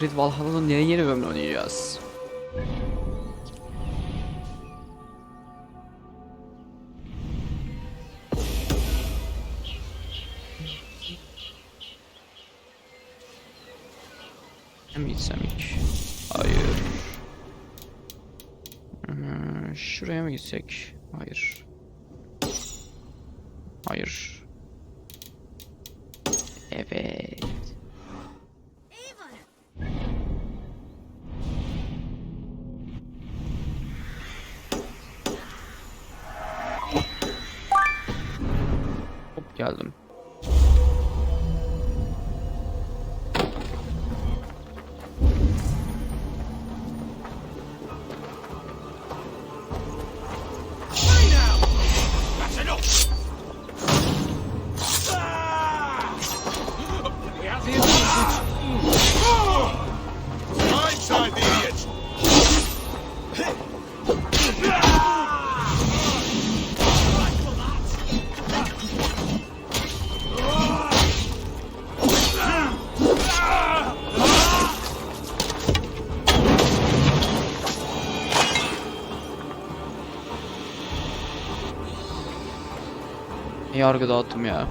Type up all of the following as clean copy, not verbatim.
Valhalla'nın yeni bölümünü oynayacağız. Hem gitsem hiç. Hayır. Şuraya mı gitsek? Hayır. Hayır. Evet. Hop geldim. Yargı dağıttım ya.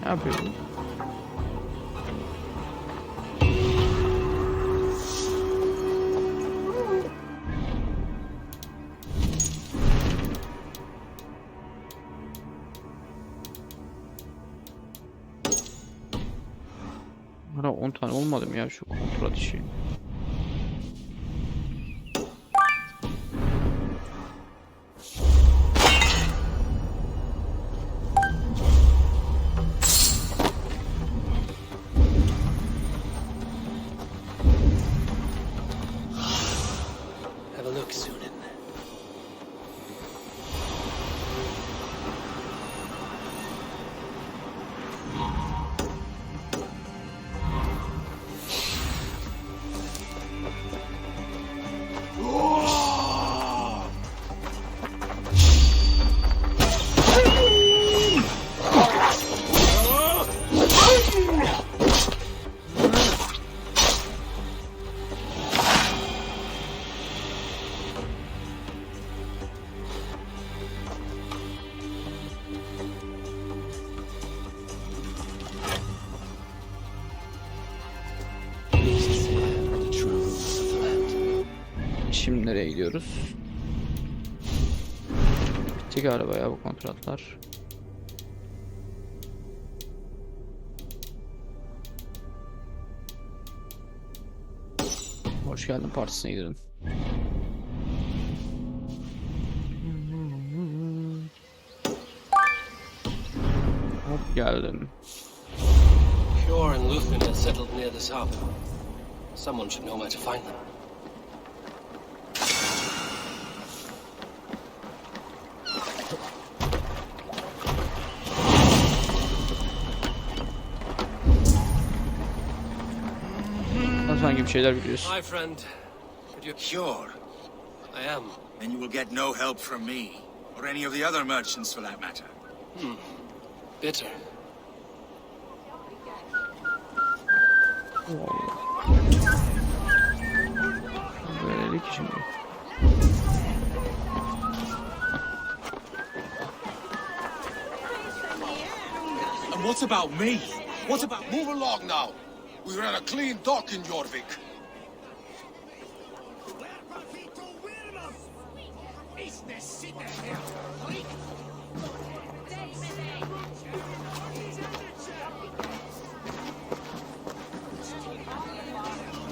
Ne yapıyorum? Bana 10 tane olmadı mı ya şu kontrol işi? Şimdi nereye gidiyoruz? Bitti galiba ya bu kontratlar. Hoş geldin partisine gidelim. Hop geldim. Fjord and Luthen are settled near this hub. Someone should know where to find them. Sanki bir şeyler biliyorsun. Hi, friend. Could you Cure? I am. Then you will get no help from me, or any of the other merchants for that matter. Bitter. Böylelik şimdi. And what about me? What about... Move along now! We ran a clean dock in Jorvik.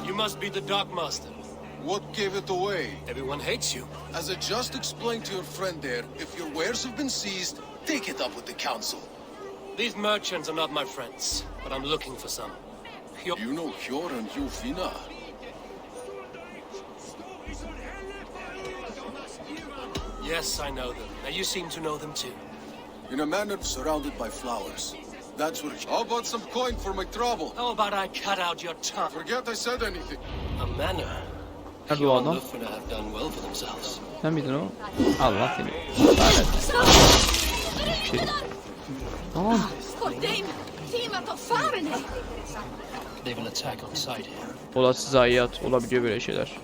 You must be the Dockmaster. What gave it away? Everyone hates you. As I just explained to your friend there, if your wares have been seized, take it up with the council. These merchants are not my friends, but I'm looking for some. You know Hjor and Jufina? Yes, I know them. Now you seem to know them too. In a manor surrounded by flowers. That's what... How about some coin for my trouble? How about I cut out your tongue? Forget I said anything. A manor. Nerede o Fjord and adam? Luthen have done well for themselves. Sen miydin o? Allah seni. Lanet. Şey. Tamam. Goddammit! Team They will attack on sight here. Olası zayiat olabiliyor böyle şeyler.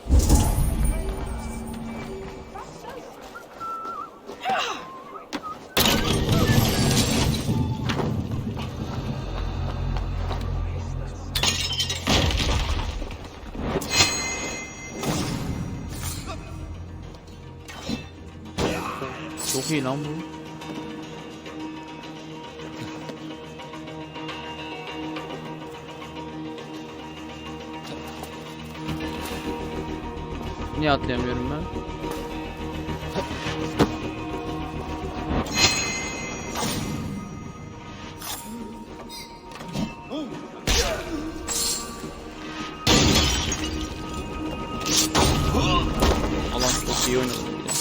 Çok iyi lan bu. Niye atlayamıyorum ben? Alan çok iyi oynadım bir de.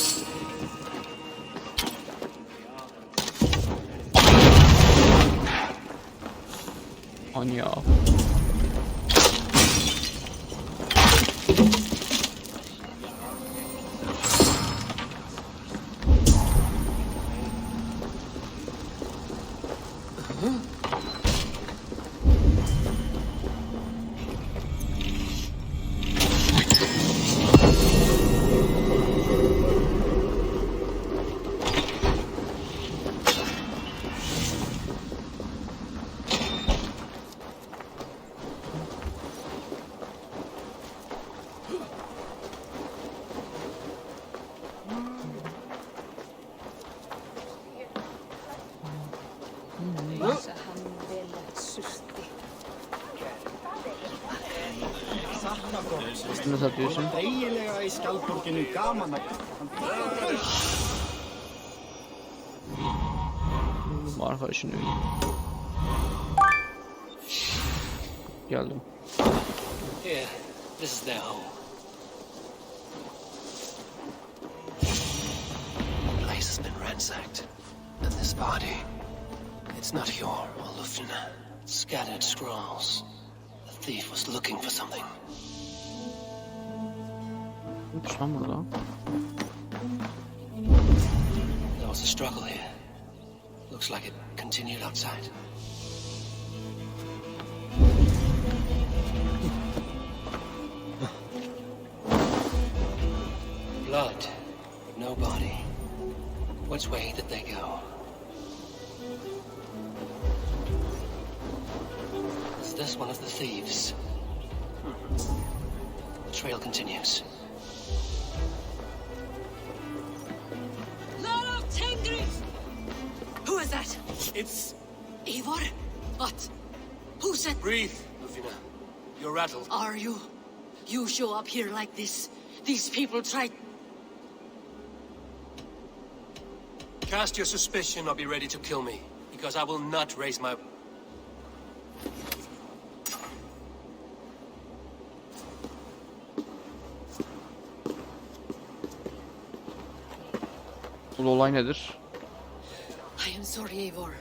Hani ya. Nasıl satıyorsun? Bu arkadaşın öyle. Geldim. Here, this is their home. The place has been ransacked. And this body, it's not your Olufin. Scattered scrolls. The thief was looking for something. Ups lan burada. There was a struggle here. Looks like it continued outside. Blood, but no body. Which way did they go? Is this one of the thieves? The trail continues. Who is that? It's... Eivor? What? Who said... Breathe, Lufina. You're rattled. Are you? You show up here like this. These people tried... Cast your suspicion or be ready to kill me, because I will not raise my... Bu olay nedir? I am sorry, Eivor.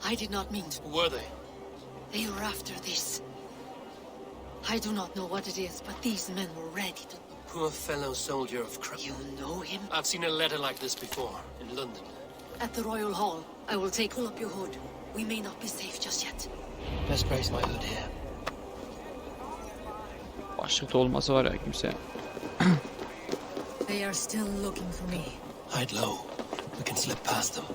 I did not mean to. Who were they? They were after this. I do not know what it is, but these men were ready to... Poor fellow soldier of Christ. You know him? I've seen a letter like this before, in London. At the Royal Hall. I will pull up your hood. We may not be safe just yet. Best brace my hood here. Başlıkta olması var ya kimse. They are still looking for me. Hide low. We can slip past them.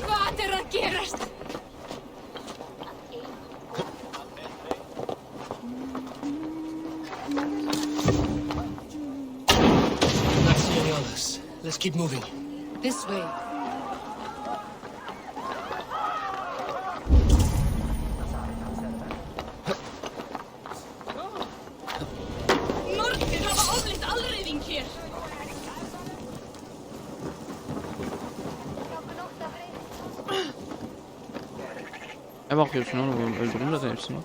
Hvað er að gerast? Not see any others. Let's keep moving. This way. Nornir hafa ofleitt allri Ne bakıyorsun oğlum? Öldürdüm zaten hepsini.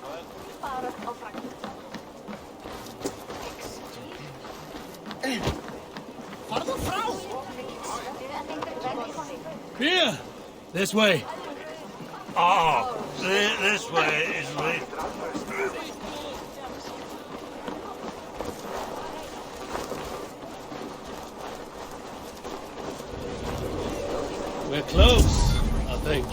Here! This way. Oh, this way is right. We're close, I think.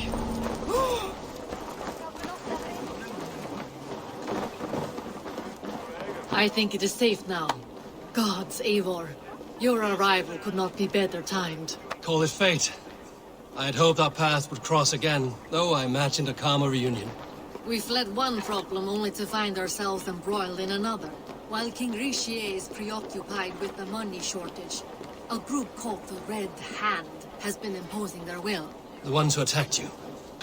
I think it is safe now. Gods, Eivor. Your arrival could not be better timed. Call it fate. I had hoped our paths would cross again, though I imagined a calmer reunion. We fled one problem only to find ourselves embroiled in another. While King Richier is preoccupied with the money shortage, a group called the Red Hand has been imposing their will. The ones who attacked you.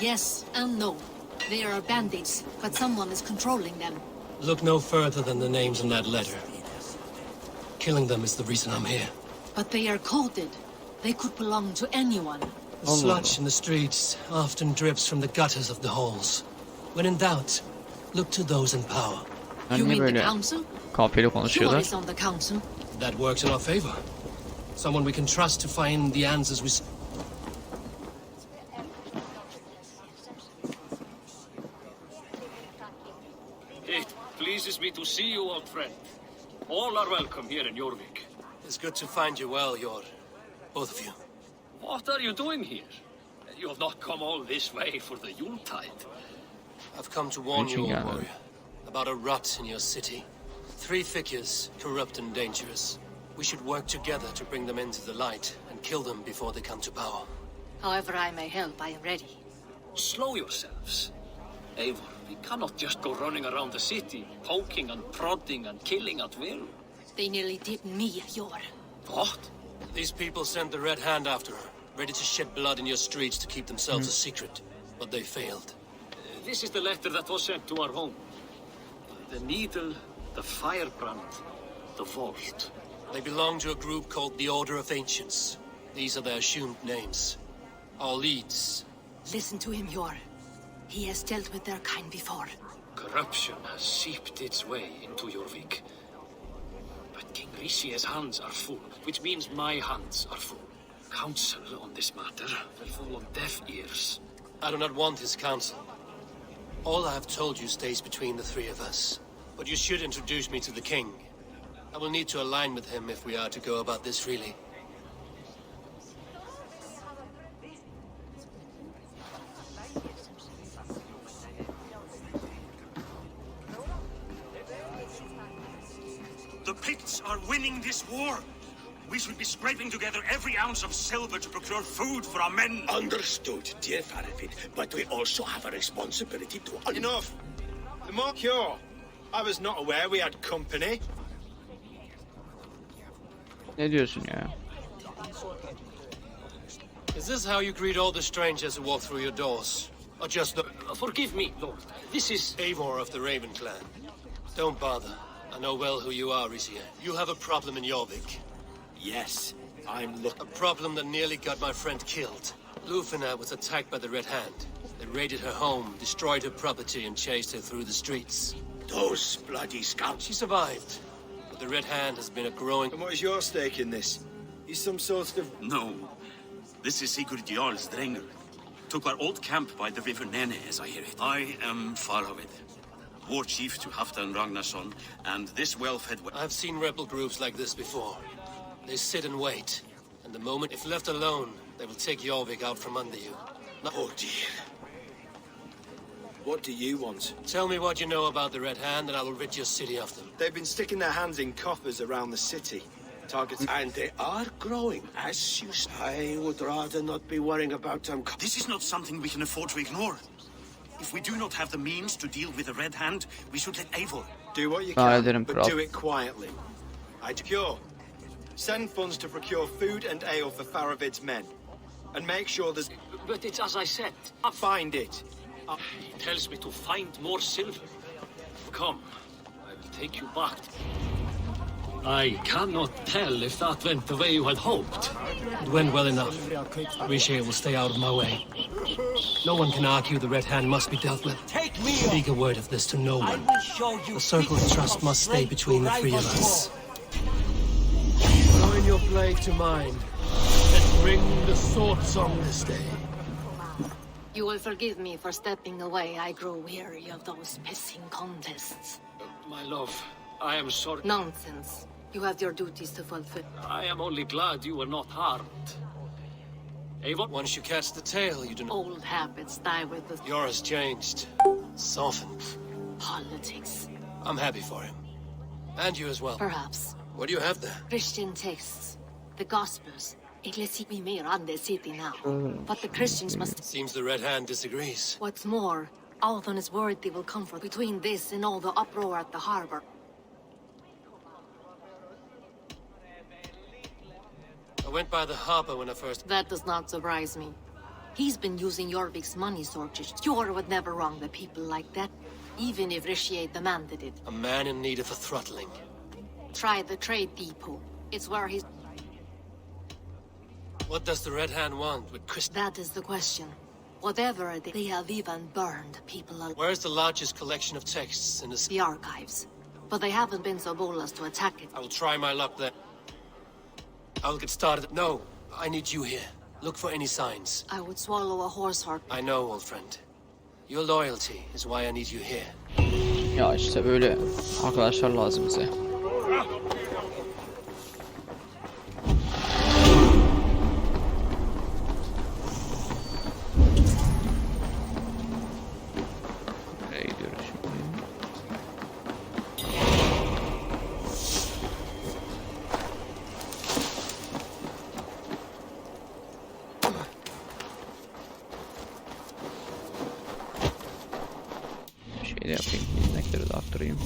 Yes and no. They are bandits, but someone is controlling them. Look no further than the names in that letter. Killing them is the reason I'm here. But they are coded. They could belong to anyone. The sludge in the streets often drips from the gutters of the halls. When in doubt, look to those in power. You Niye mean the böyle council? kafiyeli Who konuşuyorlar? is on the council? That works in our favor. Someone we can trust to find the answers we... It pleases me to see you, old friend. All are welcome here in Jorvik. It's good to find you well, Yor. Both of you. What are you doing here? You have not come all this way for the Yuletide. I've come to warn you, Yeah. old warrior, about a rot in your city. 3 figures, corrupt and dangerous. We should work together to bring them into the light and kill them before they come to power. However I may help, I am ready. Slow yourselves. Eivor, we cannot just go running around the city, poking and prodding and killing at will. They nearly did me, Yor. What? These people sent the Red Hand after her, ready to shed blood in your streets to keep themselves a secret. But they failed. This is the letter that was sent to our home. The needle, the firebrand, the vault. They belong to a group called the Order of Ancients. These are their assumed names. Our leads. Listen to him, Yor. He has dealt with their kind before. Corruption has seeped its way into Jorvik. But King Richier's hands are full, which means my hands are full. Counsel on this matter will fall on deaf ears. I do not want his counsel. All I have told you stays between the 3 of us. But you should introduce me to the king. I will need to align with him if we are to go about this freely. The Picts are winning this war. We should be scraping together every ounce of silver to procure food for our men. Understood, dear Faravid, but we also have a responsibility to... Enough! The more cure. I was not aware we had company. Ne diyorsun ya? Is this how you greet all the strangers who walk through your doors? Or just the Forgive me, Lord. This is... Eivor of the Raven clan? Don't bother. I know well who you are, Rizier. You have a problem in Jorvik. Yes, I'm looking... A problem that nearly got my friend killed. Lufina was attacked by the Red Hand. They raided her home, destroyed her property, and chased her through the streets. Those bloody scouts. She survived, but the Red Hand has been a growing... And what is your stake in this? He's some sort of... No. This is Sigurd Jarl's Drenger. Took our old camp by the river Nene, as I hear it. I am Faravid, war chief to Halfdan Ragnarsson, and this well-fed... I've seen rebel groups like this before. They sit and wait, and the moment, if left alone, they will take Jorvik out from under you. Oh dear. What do you want? Tell me what you know about the Red Hand, and I will rid your city of them. They've been sticking their hands in coffers around the city. Targets... And they are growing, as you say. I would rather not be worrying about them. This is not something we can afford to ignore. If we do not have the means to deal with the Red Hand, we should let Eivor. Do what you Aa, can, ederim but kral. do it quietly. I cure. Send funds to procure food and ale for Faravid's men. And make sure there's... But it's as I said. Find it. He tells me to find more silver. Come, I will take you back. I cannot tell if that went the way you had hoped. It went well enough. Riche will stay out of my way. No one can argue the Red Hand must be dealt with. Speak a word of this to no one. The circle of trust must stay between the three of us. Join your blade to mine. Let's ring the sword song this day. You will forgive me for stepping away. I grow weary of those pissing contests. My love, I am sorry. Nonsense. You have your duties to fulfill. I am only glad you were not harmed. Avon? Once you catch the tail, you do not... Old habits die with the Yours changed. Softened. politics. I'm happy for him. And you as well. Perhaps. What do you have there? Christian texts. The Gospels. Ecclesi mer on the city now. But the Christians must... Seems the Red Hand disagrees. What's more, Althon is worried they will comfort between this and all the uproar at the harbor. I went by the harbor when I first... That does not surprise me. He's been using Jorvik's money shortage. Jor would never wrong the people like that, even if Richier demanded it. A man in need of a throttling. Try the trade depot. It's where he's... What does the Red Hand want with Chris? That is the question. Whatever it is, they have even burned people alive. Where's the largest collection of texts in the... The archives. But they haven't been so bold as to attack it. I will try my luck there. I will get started. No, I need you here. Look for any signs. I would swallow a horse heart. I know, old friend. Your loyalty is why I need you here. Ya işte böyle arkadaşlar lazım bize. Nereye gidiyoruz şimdi? Şey de yapayım, inekleri de arttırayım.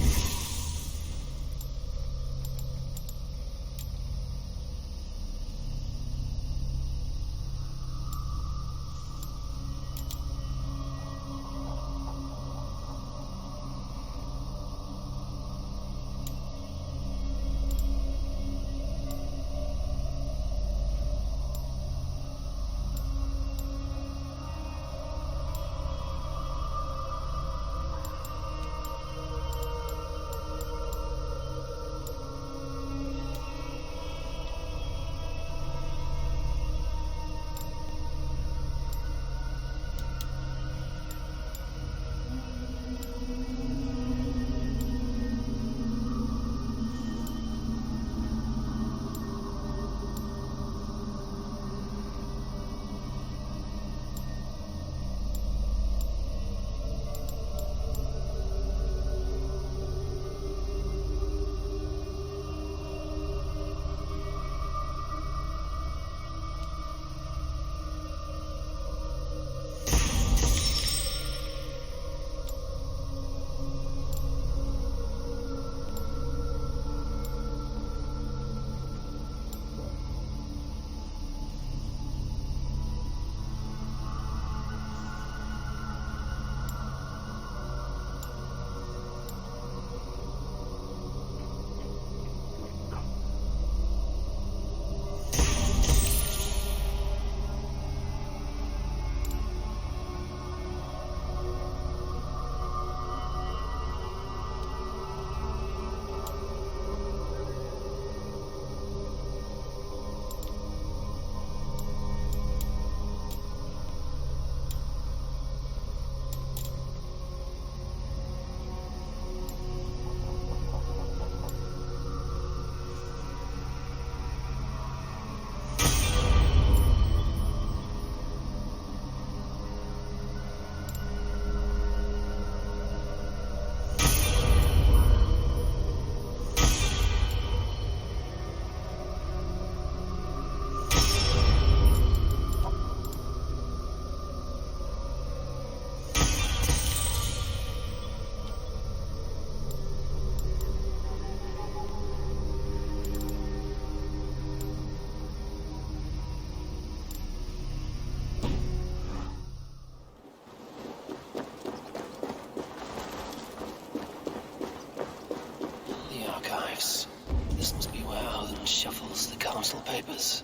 council papers.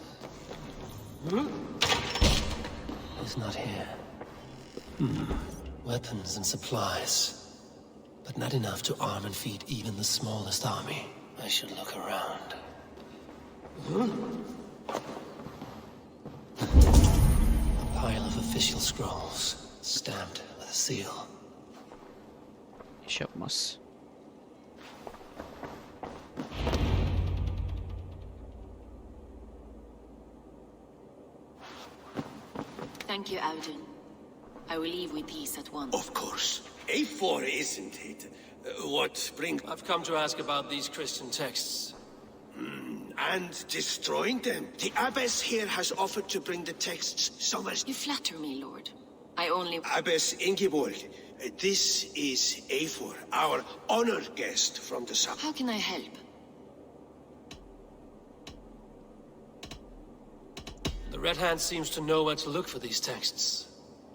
It's not here. Weapons and supplies. But not enough to arm and feed even the smallest army. I should look around. A pile of official scrolls, stamped with a seal. İş yapmaz. Thank you, Audun. I will leave with these at once. Of course. A4, isn't it? What brings... I've come to ask about these Christian texts. And destroying them. The abbess here has offered to bring the texts somewhere... You flatter me, Lord. I only... Abbess Ingeborg, this is A4, our honored guest from the south. How can I help? The Red Hand seems to know where to look for these texts.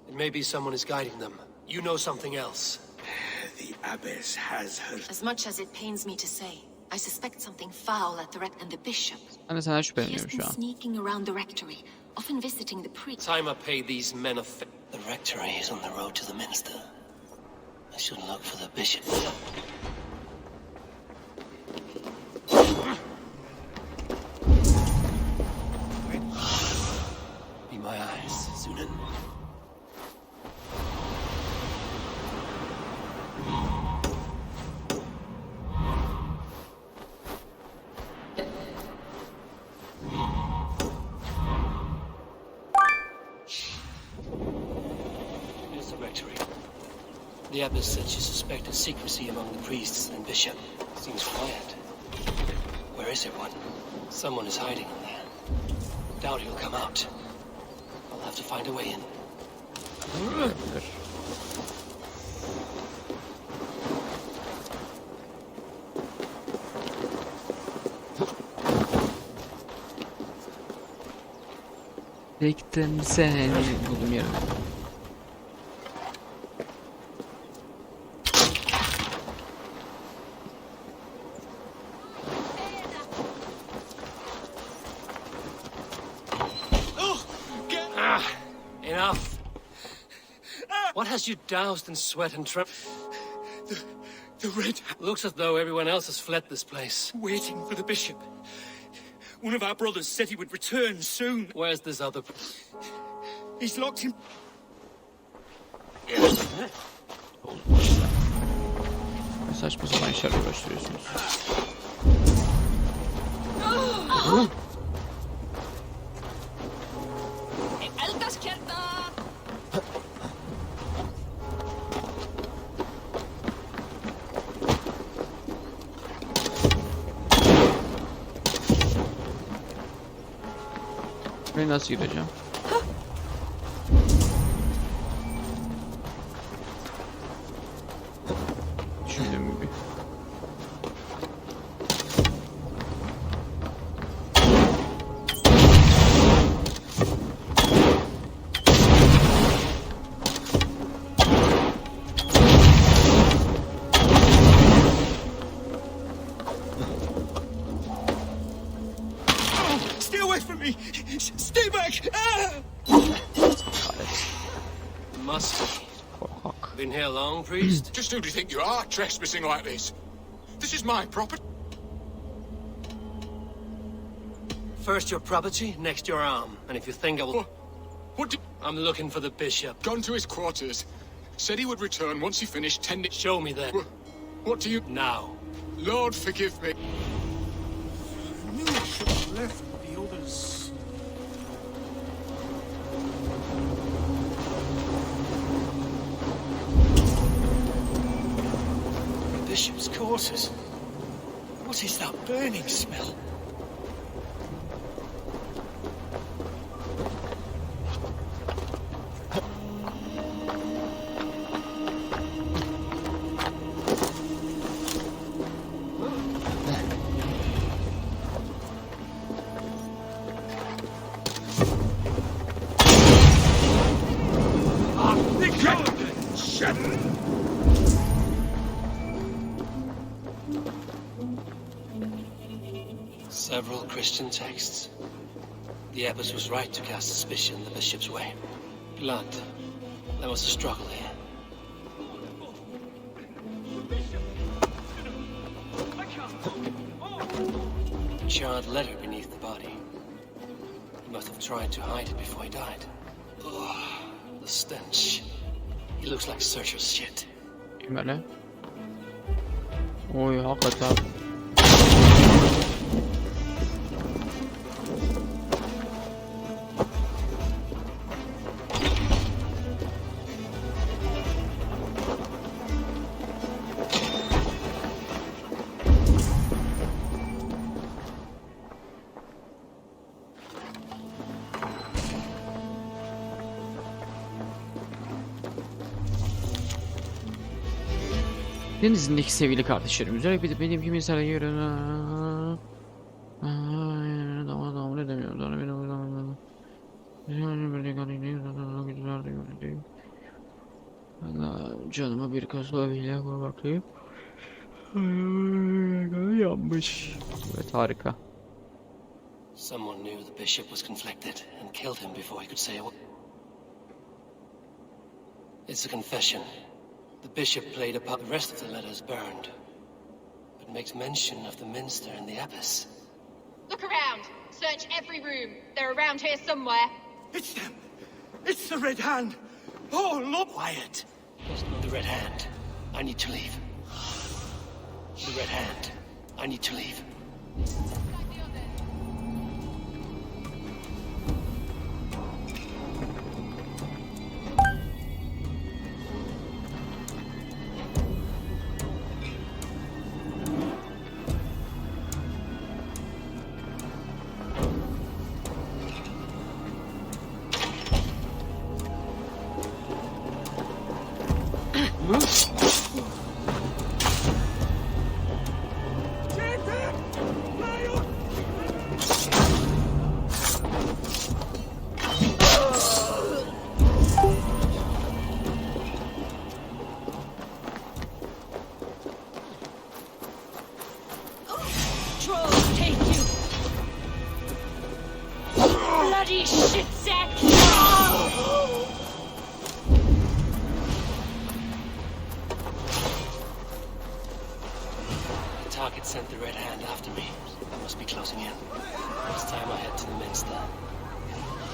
It may be someone is guiding them. You know something else. The abbess has her... As much as it pains me to say, I suspect something foul at the rect and the bishop. Ben de senden He has şüpheleniyorum been şu an. sneaking around the rectory, often visiting the priest. Time I pay these men a The rectory is on the road to the minster. I should look for the bishop. Be my eyes, Sunan. Here's the rectory. The abbess said she suspected secrecy among the priests and bishop. Seems quiet. Where is everyone? Someone is hiding in there. Doubt he'll come out. I'll have to find a way in. Bektim seni. Buldum yerini. Enough! What has you doused in sweat and tremor? The Red Hand Looks as though everyone else has fled this place. waiting for the bishop. One of our brothers said he would return soon. Where's this other... He's locked him... Saçma sapan işlerle uğraştırıyorsunuz. Ben nasıl gideceğim? Düşündüğüm gibi. Stay away from me! Stay back! Must be. Korkak. Been here long, priest? Just who do you think you are, trespassing like this? This is my property. First your property, next your arm. And if you think I will... What did... I'm looking for the bishop. Gone to his quarters. Said he would return once he finished tending... Show me then. What do you... Now. Lord, forgive me. I knew I should have left the others. The bishop's quarters. What is that burning smell? Several Christian texts. The abbess was right to cast suspicion the bishop's way. Blood. There was a struggle here. A charred letter beneath the body. He must have tried to hide it before he died. Ugh, the stench. He looks like Searcher's shit. Kim öyle? Oy hakikaten. Denizindeki sevgili kardeşlerim, üzerek bir de benim gibi mesela yarın tamam ne demiyorum sonra benim canıma bir kasla bile bakayım. Yanmış. Evet, harika. Someone knew the bishop was conflicted and killed him before he could say a word. It's a confession. The bishop played a part. The rest of the letter's burned, but makes mention of the minster and the abbess. Look around. Search every room. They're around here somewhere. It's them! It's the Red Hand! Oh, look! Quiet. The Red Hand. I need to leave. The Red Hand. I need to leave. Trolls take you. Bloody shit sack. The target sent the Red Hand after me. I must be closing in. It's time I head to the minster.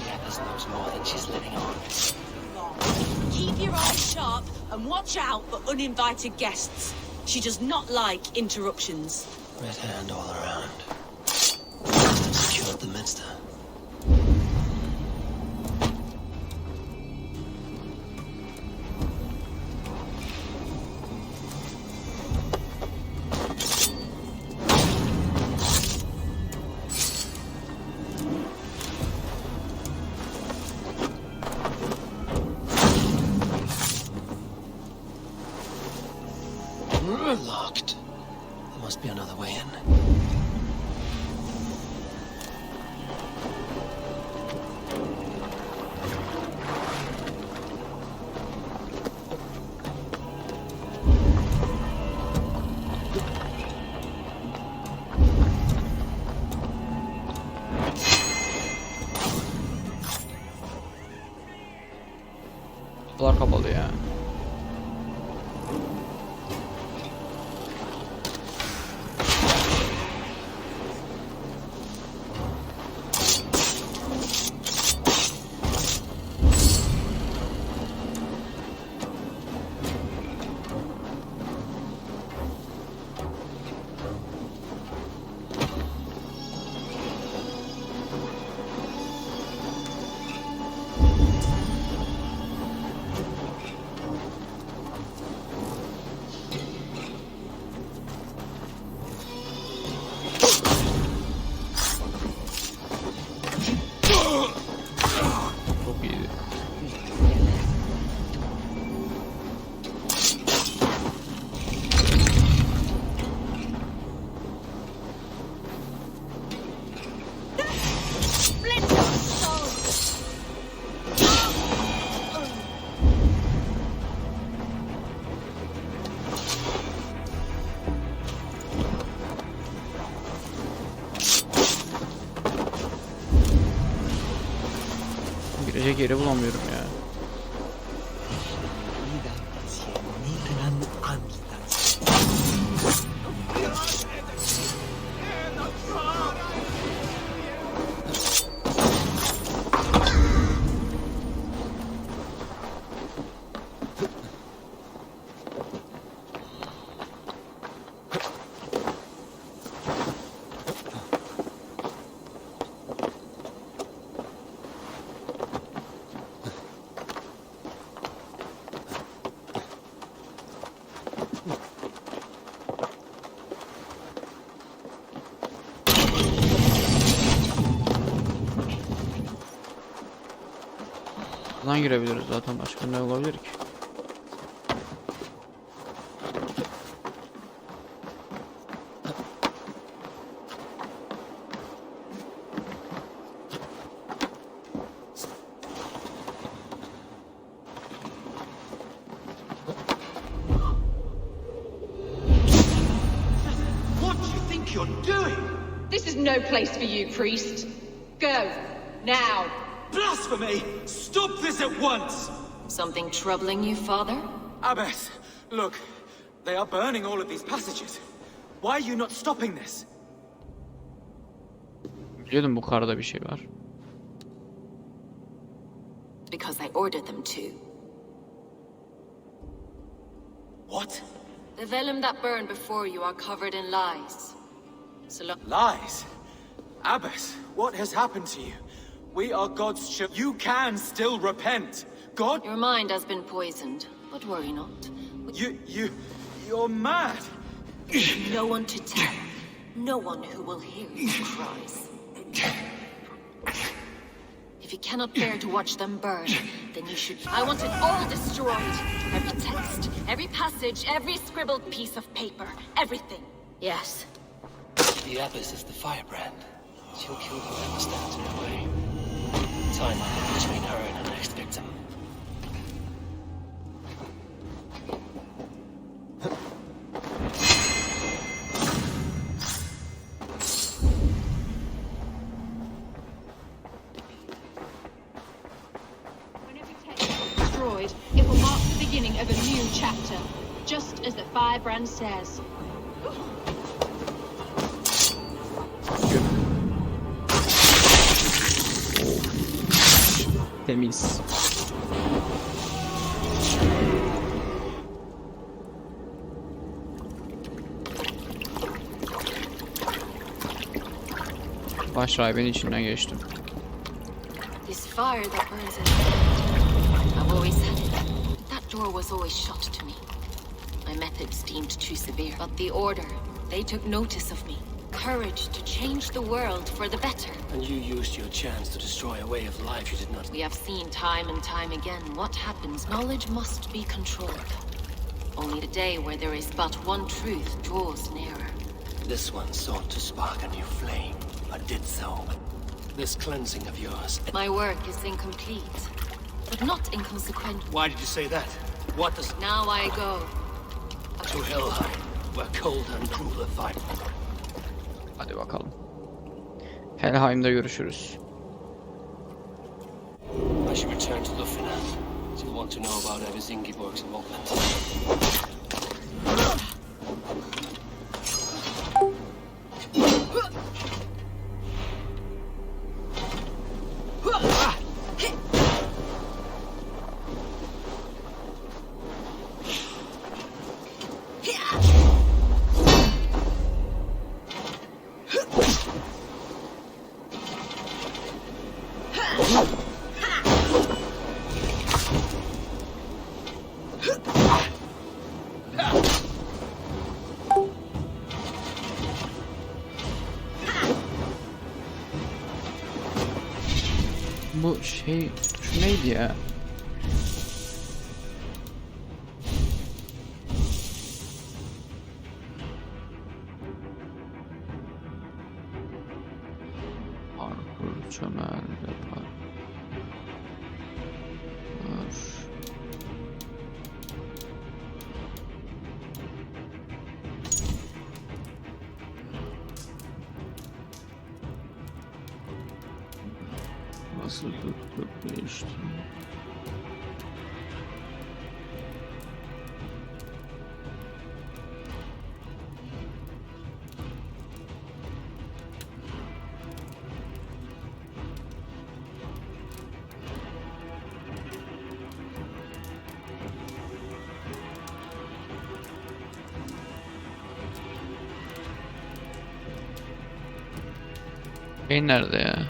The abbess knows more than she's letting on. Keep your eyes sharp and watch out for uninvited guests. She does not like interruptions. Red Hand all around. Must have secured the minster. Locked. There must be another way in. Kapılar kapalı ya. Düşecek yeri bulamıyorum ya. Buradan girebiliriz zaten, başka ne olabilir ki? What do you think you're doing? This is no place for you, priest. Go, now. Blasphemy! Stop this at once! Something troubling you, father? Abbess, look. They are burning all of these passages. Why are you not stopping this? Biliyordum bu karda bir şey var. Because I ordered them to. What? The vellum that burned before you are covered in lies. So look, Lies? Abbess, what has happened to you? We are God's children. You can still repent. God... your mind has been poisoned, but worry not. You're mad. No one to tell. No one who will hear your cries. If you cannot bear to watch them burn, then you should... I want it all destroyed. Every text, every passage, every scribbled piece of paper. Everything. Yes. The Abbess is the firebrand. She'll kill whoever stands in her way. Time between her and her next victim. When every text is destroyed, it will mark the beginning of a new chapter, just as the firebrand says. Temiz. Baş rahibenin içinden geçtim. This fire that burns in my heart, I've always had it. That door was always shut to me. My methods deemed too severe. But the Order, they took notice of me. Courage to change the world for the better. And you used your chance to destroy a way of life you did not... We have seen time and time again what happens. Knowledge must be controlled. Only the day where there is but one truth draws nearer. This one sought to spark a new flame, but did so. This cleansing of yours... My work is incomplete, but not inconsequential. Why did you say that? What does... Now I go. To Helheim, where cold and cruel fight. Hadi bakalım. Helheim'da görüşürüz. I should return to Lufina. She'll want to know about Evis Ingeborg's involvement. Bu şey, şu neydi ya? Parkur, çömel, yapar. Hazırlıklı işte. Nerede ya?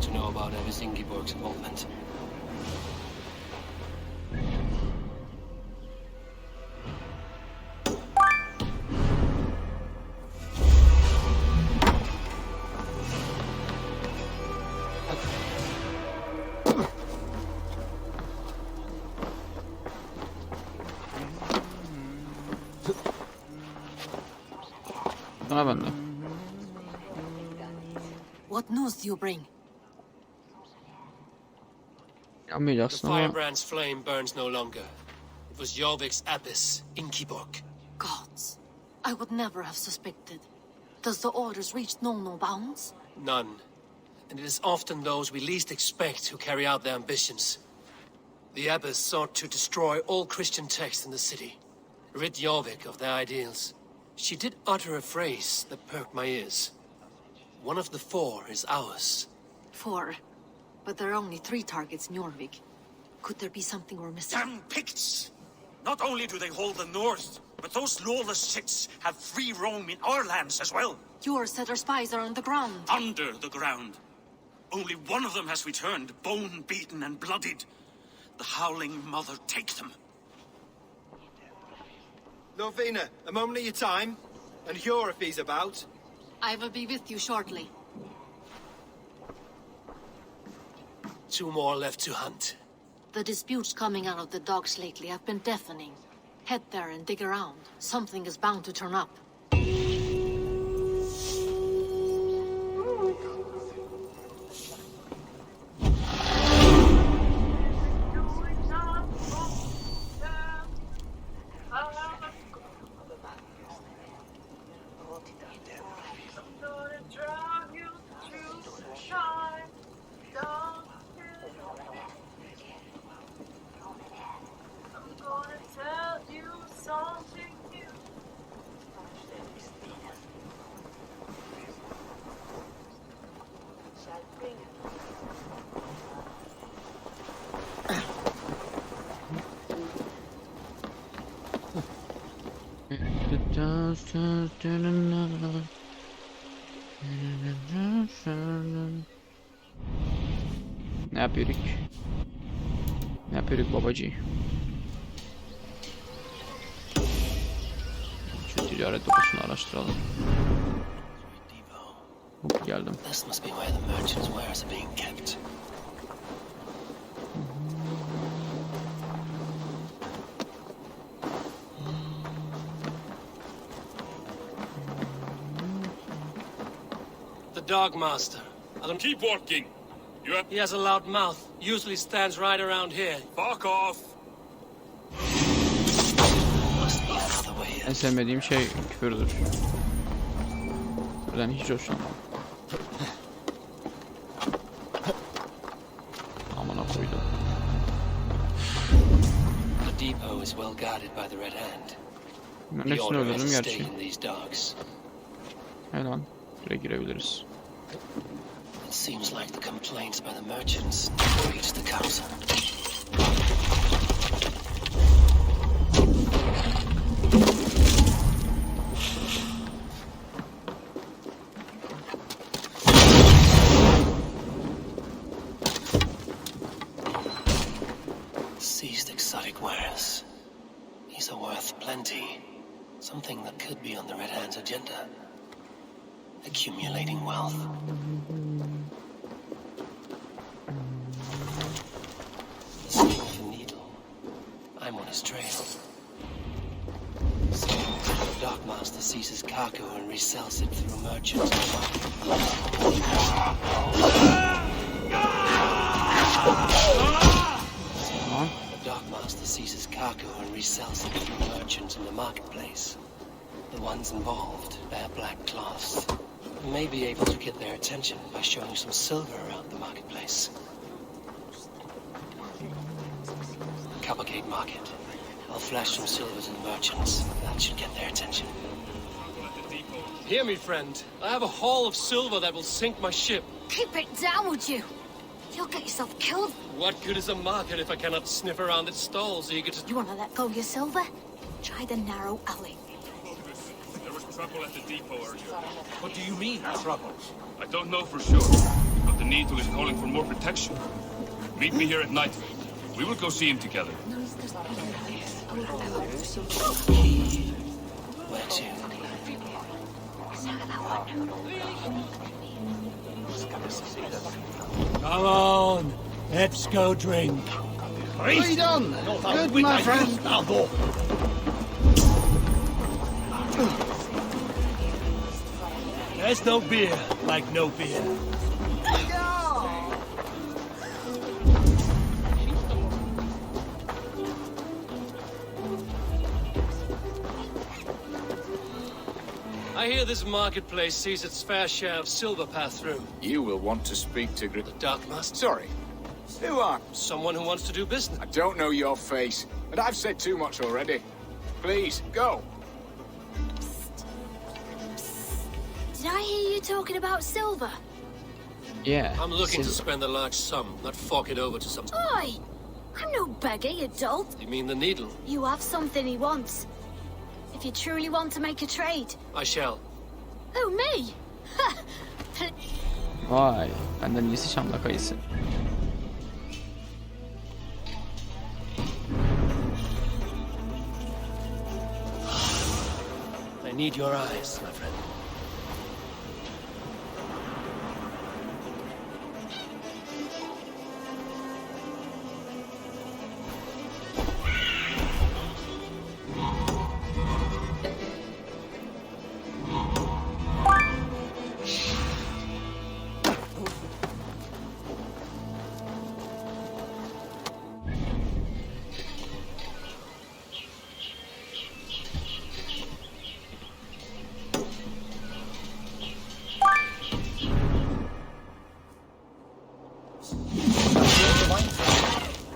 To know about Evis Ingeborg's involvement. Bana bende. What news do you bring? The Yanmayacaksın ama firebrand's flame burns no longer. It was Jorvik's abyss, Ingeborg. Gods, I would never have suspected. Does the orders reach no bounds? None. And it is often those we least expect who carry out their ambitions. The abbess sought to destroy all Christian texts in the city, rid Jorvik of their ideals. She did utter a phrase that perked my ears. One of the 4 is ours. 4. But there are only 3 targets in Jorvik. Could there be something we're missing? Damn Picts! Not only do they hold the north, but those lawless shits have free roam in our lands as well. Yours said our spies are on the ground. Under the ground. Only one of them has returned, bone-beaten and bloodied. The Howling Mother take them. Lovina, a moment of your time. And Hjor if he's about. I will be with you shortly. 2 more left to hunt. The disputes coming out of the docks lately have been deafening. Head there and dig around. Something is bound to turn up. Ne yapıyoruz? Ne yapıyoruz babacı? Şu ticaret dokusunu araştıralım. Hop geldim. This must be where the merchants' wares are being kept. The Dogmaster. Keep working. He has a loud mouth. Usually stands right around here. Fuck off! Must be another way in. En sevmediğim şey küfürdür. Buradan hiç hoşlanmam. Amına koydum. The depot is well guarded by the Red Hand. Bunların The hepsini order has öldürdüm a stake gerçi. in these docks. He lan. Buraya girebiliriz. It seems like the complaints by the merchants reached the council. Seized exotic wares. These are worth plenty. Something that could be on the Red Hand's agenda. Accumulating wealth. The sting of the needle. I'm on his trail. So, the dockmaster seizes cargo and resells it through merchants. The dockmaster seizes cargo and resells it through merchants in the marketplace. The ones involved bear black cloths. You may be able to get their attention by showing some silver around the marketplace. Cavalcade Market. I'll flash some silver to the merchants. That should get their attention. Hear me, friend. I have a haul of silver that will sink my ship. Keep it down, would you? You'll get yourself killed. What good is a market if I cannot sniff around its stalls eager to... You want to let go of your silver? Try the narrow alley. There was trouble at the depot earlier. What do you mean, trouble? I don't know for sure, but the Needle is calling for more protection. Meet me here at night. We will go see him together. Where to? Come on, let's go drink. Right on. Good, my friend. I'll go. There's no beer like no beer. I hear this marketplace sees its fair share of silver pass through. You will want to speak to The dockmaster? Sorry. Who are? Someone who wants to do business. I don't know your face, but I've said too much already. Please, go. Did I hear you talking about silver? Yeah. I'm looking to silver. spend a large sum, not fork it over to some... Oi! I'm no beggar, you dolt. You mean the Needle? You have something he wants. If you truly want to make a trade. I shall. Who, me? Ha! Vay. Benden iyisi Şam'da kayısı. I need your eyes, my friend.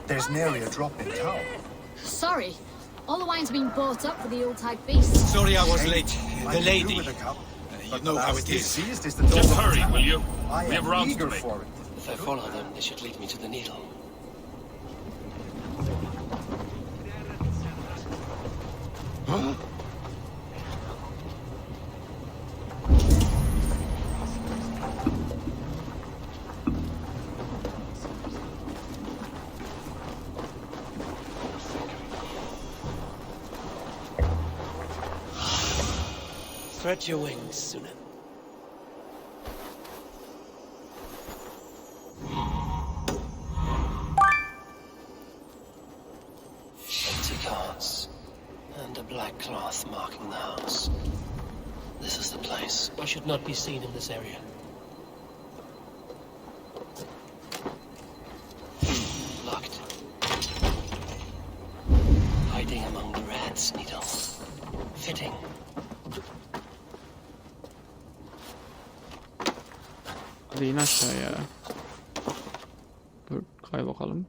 There's nary a drop in town. Sorry. All the wine's been bought up for the old-type beast. Sorry I was late. The I lady. With a cup, You know how it is. Seized is the Just dog. hurry, will you? I We have am rounds eager to make. for it. If I follow them, they should lead me to the Needle. Spread your wings, Sunan. Empty carts and a black cloth marking the house. This is the place. I should not be seen in this area. among the rat's needles. Fitting. Hadi in aşağıya. Dur kay bakalım.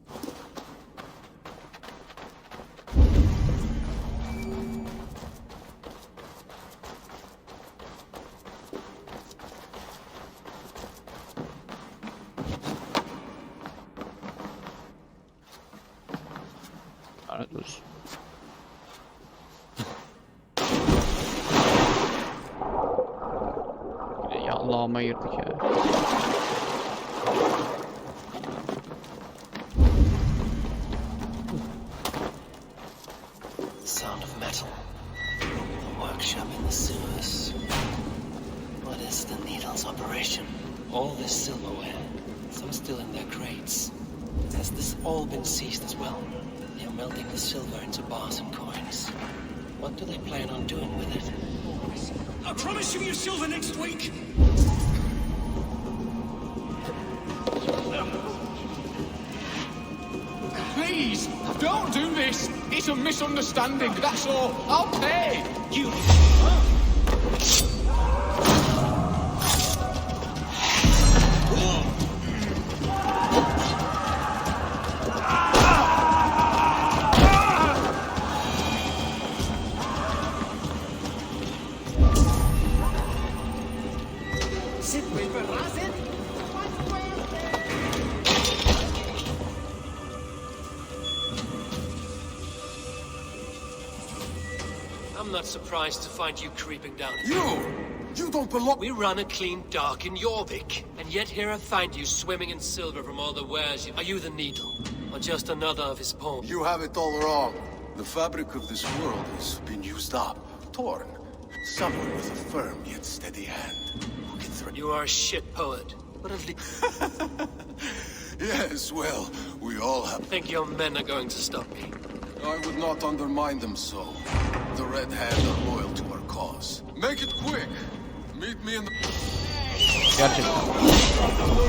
Lanet olsun. Ya Allah'ıma girdik ya. Sound of metal. The workshop in the sewers. What is the needle's operation? All this silverware, some still in their crates. Has this all been seized as well? They are melting the silver into bars and coins. What do they plan on doing with it? I promise you your silver next week. Please, don't do this. It's a misunderstanding, that's all. I'll pay. You. I'm not surprised to find you creeping down. You don't belong. We run a clean dock in Jorvik, and yet here I find you swimming in silver from all the wares. Are you the needle, or just another of his pawns? You have it all wrong. The fabric of this world has been used up, torn. Someone with a firm yet steady hand who can thread. You are a shit poet, but at least Yes, well, we all have. think your men are going to stop me. I would not undermine them so. The Red Hand are loyal to our cause. Make it quick. Meet me in the... Gerçekten.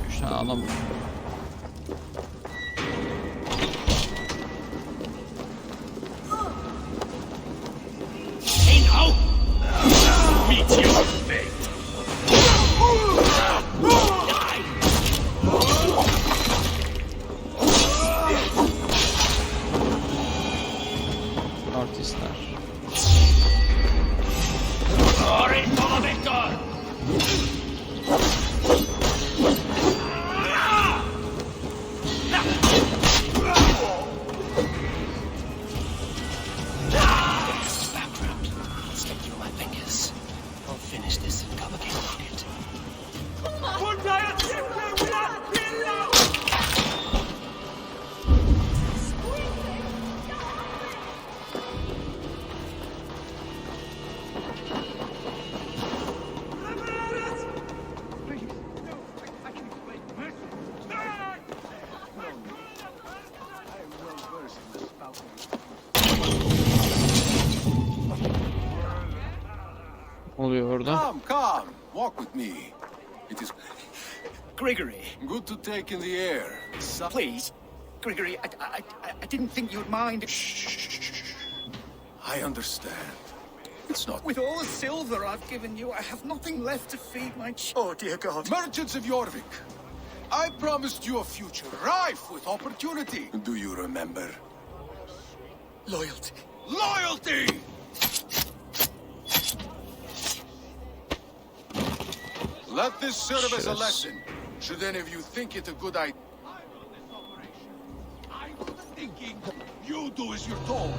Üç tane adam. Hey now! Meet your fate! Artistler. Glory for the victor! Background. Slip through my fingers. I'll finish this and come again on it. Ne oluyor orada? Come. Walk with me. It is Grigory, good to take in the air. please. Grigory, I didn't think you'd mind. I understand. It's not... With all the silver I've given you, I have nothing left to feed my Oh, dear God. Merchants of Jorvik, I promised you a future rife with opportunity. Do you remember? Loyalty. Loyalty! Let this serve as a lesson. Should any of you think it a good idea? I was thinking you do as you're told.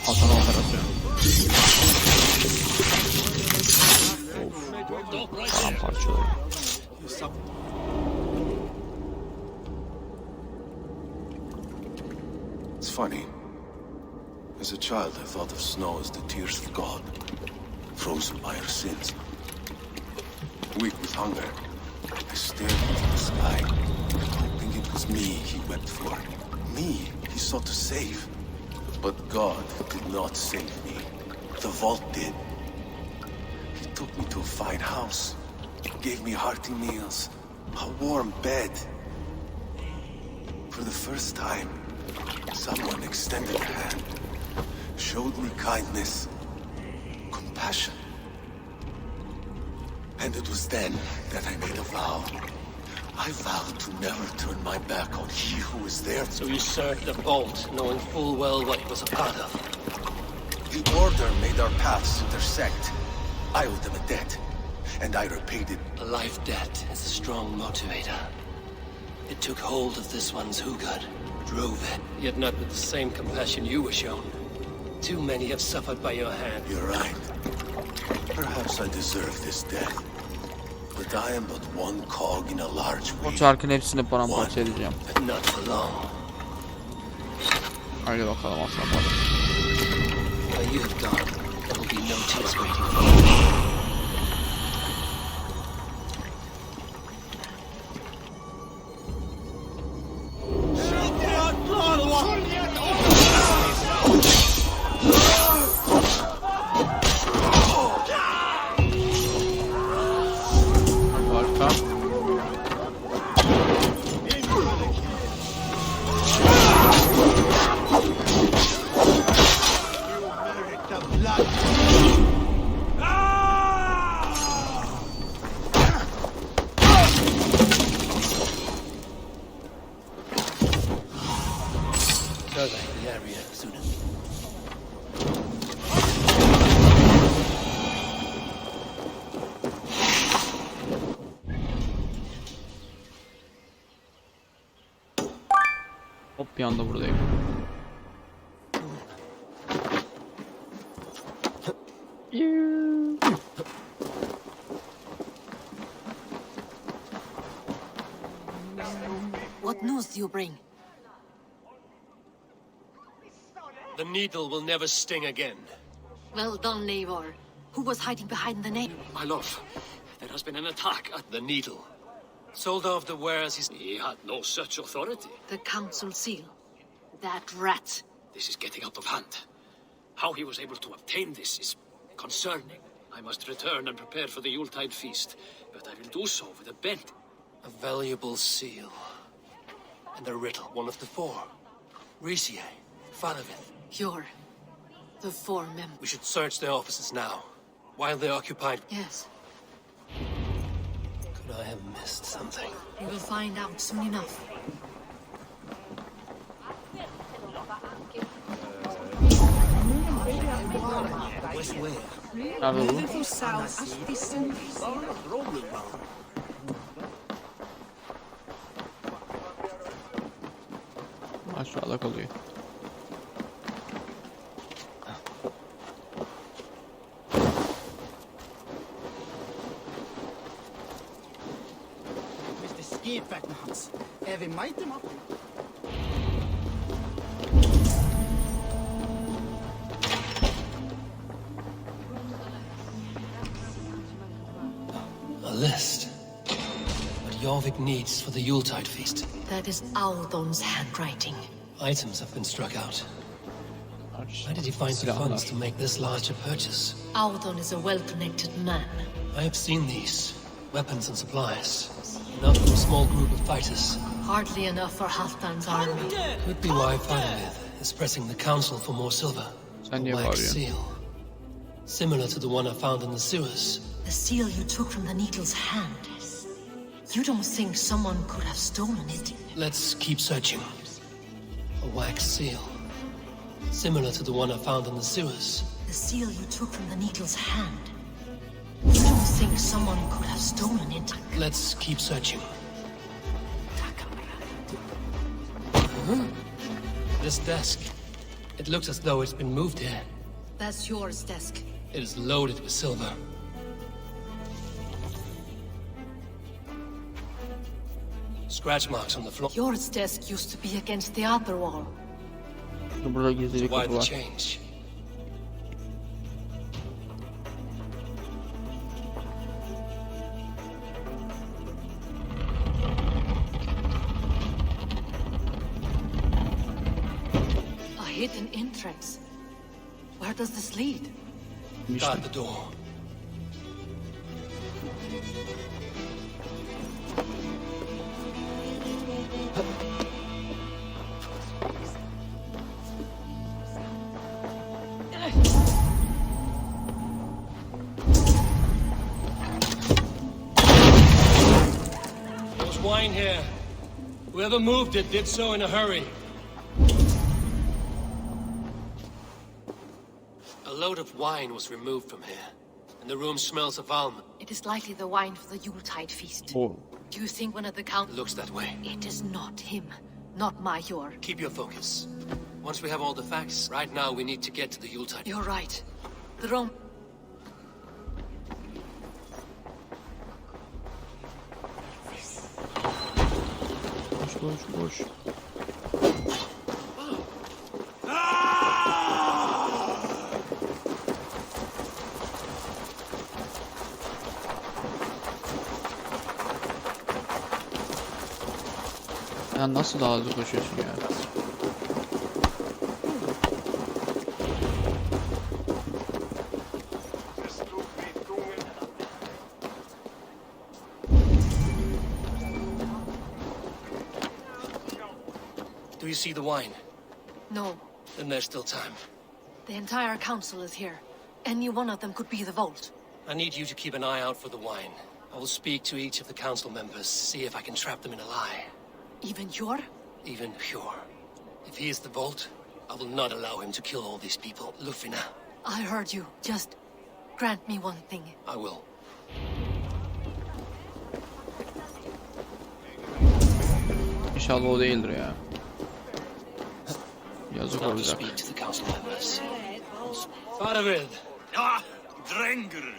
Hasan operasyon. Paramparça oldu. It's funny. As a child, I thought of snow as the tears of God, frozen by our sins. Weak with hunger, I stared into the sky, hoping it was me he wept for. Me he sought to save. But God did not save me. The vault did. He took me to a fine house, gave me hearty meals, a warm bed. For the first time, someone extended a hand, showed me kindness, compassion. And it was then that I made a vow. I vowed to never turn my back on he who is there. So you served the Vault, knowing full well what it was a part of. The Order made our paths intersect. I owed them a debt, and I repaid it. A life debt is a strong motivator. It took hold of this one's Hugad, drove it, yet not with the same compassion you were shown. Too many have suffered by your hand. You're right. Perhaps I deserve this death. But I am but one cog in a large O wheel. çarkın hepsini paramparça edeceğim. But not for long. Haydi bakalım aslanlar. Where you have gone, there will be no tears waiting for you. Harika. Survey the area, Sudan. Hop bir anda buradayım. What news do you bring? The needle will never sting again. Well done, Eivor. Who was hiding behind the name? My love, there has been an attack at The needle. Soldov the wears his... He had no such authority. The council seal. That rat. This is getting out of hand. How he was able to obtain this is concerning. I must return and prepare for the Yuletide feast, but I will do so with a bent. A valuable seal. And a riddle, one of the four. Ricie, Faravith. You're the four members. We should search their offices now, while they're occupied. Yes. Could I have missed something? We will find out soon enough. Nerede bu? Aşağıda kalıyor. A list. What Jorvik needs for the Yuletide feast. That is Audon's handwriting. Items have been struck out. Where did he find the funds to make this large a purchase? Audon is a well-connected man. I have seen these. Weapons and supplies. Enough for a small group of fighters. Hardly enough for Halfdan's army. Could be why Faravith is pressing the council for more silver. Sen niye A wax bağırıyorsun? seal. Similar to the one I found in the sewers. The seal you took from the Needle's hand. You don't think someone could have stolen it? Let's keep searching. A wax seal. Similar to the one I found in the sewers. The seal you took from the Needle's hand. You don't think someone could have stolen it? Let's keep searching. This desk. It looks as though it's been moved here. That's yours, desk. It is loaded with silver. Scratch marks on the floor. Yours desk used to be against the other wall. Burada gizli bir Why kapı the var. change? hidden entrance. Where does this lead? Guard the door. There's wine here. Whoever moved it did so in a hurry. A load of wine was removed from here, and the room smells of almond. It is likely the wine for the Yuletide feast. Oh. Do you think one of the count Looks that way. It is not him, not Major. Keep your focus. Once we have all the facts, right now we need to get to the Yuletide. You're right. The Rome. Koş. Ya nasıl daha hızlı koşuyorsun ya? Do you see the wine? No. Then there's still time. The entire council is here. Any one of them could be the vault. I need you to keep an eye out for the wine. I will speak to each of the council members, see if I can trap them in a lie. Even Yor? Even Pure. If he is the vault, I will not allow him to kill all these people. Lufina, I heard you. Just grant me one thing. I will. İnşallah o değildir ya. Yazık Now to olacak. speak to the council members. Faravid. Ah, Drenger.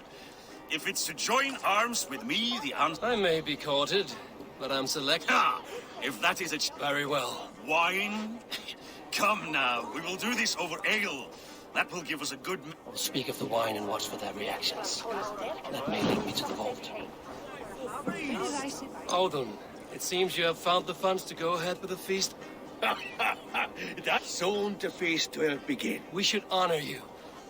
If it's to join arms with me, the answer... I may be courted, but I'm selected. Ah, if that is a... Very well. Wine? Come now, we will do this over ale. That will give us a good... I'll speak of the wine and watch for their reactions. That may lead me to the vault. Audun, it seems you have found the funds to go ahead with the feast. That soon the feast will begin. We should honor you.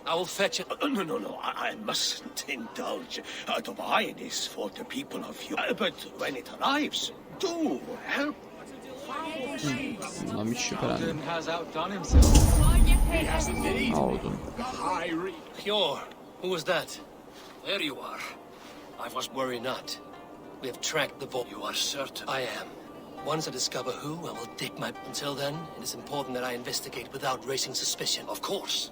I will fetch it. No, I mustn't indulge. The wine is for the people of you. But when it arrives, do help. Bundan hiç şüphelendim. has outdone himself. He has indeed. Aldım. Pure, who was that? There you are. I was worry not. We have tracked the vault. You are certain? I am. Once I discover who, I will dig my... Until then, it is important that I investigate without raising suspicion. Of course.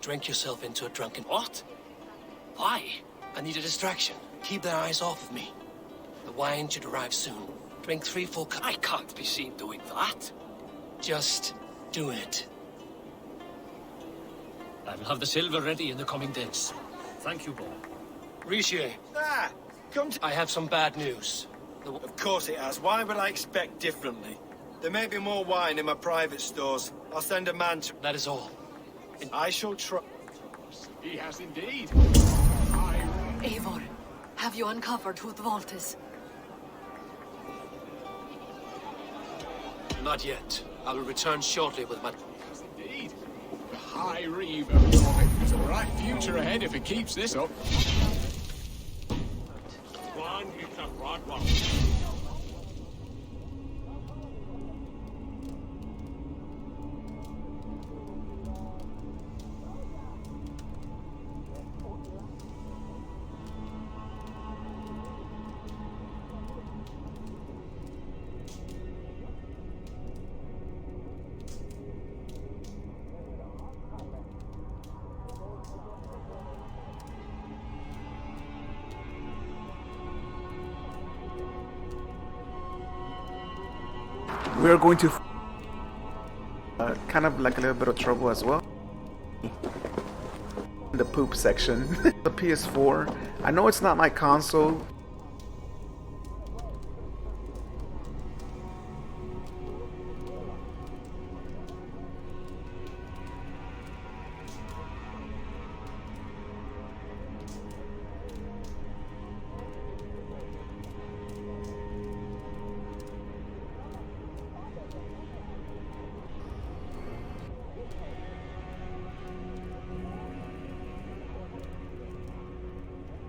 Drink yourself into a drunken... What? Why? I need a distraction. Keep their eyes off of me. The wine should arrive soon. Drink 3 full cups. I can't be seen doing that. Just do it. I will have the silver ready in the coming days. Thank you, Bob. Richier, Come to... I have some bad news. Of course it has. Why would I expect differently? There may be more wine in my private stores. I'll send a man to... That is all. I shall try... He has indeed. Eivor, have you uncovered who the vault is? Not yet. I will return shortly with my... Indeed. The High Reaver. There's a bright future ahead if it keeps this up. One is a broad one. We are going to kind of like a little bit of trouble as well. The poop section. The PS4. I know it's not my console.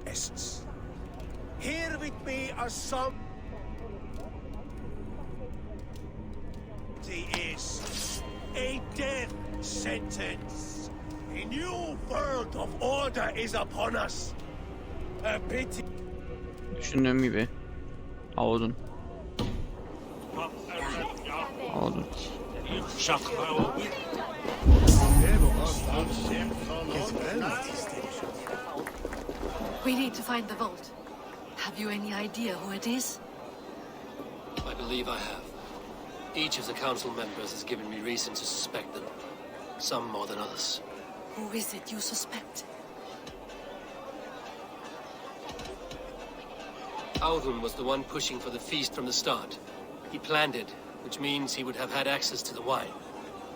guests. Here with me are some... is a death sentence. A new world of order is upon us. A pity... Düşündüğüm gibi. Avudun. Avudun. We need to find the vault. Have you any idea who it is? I believe I have. Each of the council members has given me reason to suspect them. Some more than others. Who is it you suspect? Audun was the one pushing for the feast from the start. He planned it, which means he would have had access to the wine.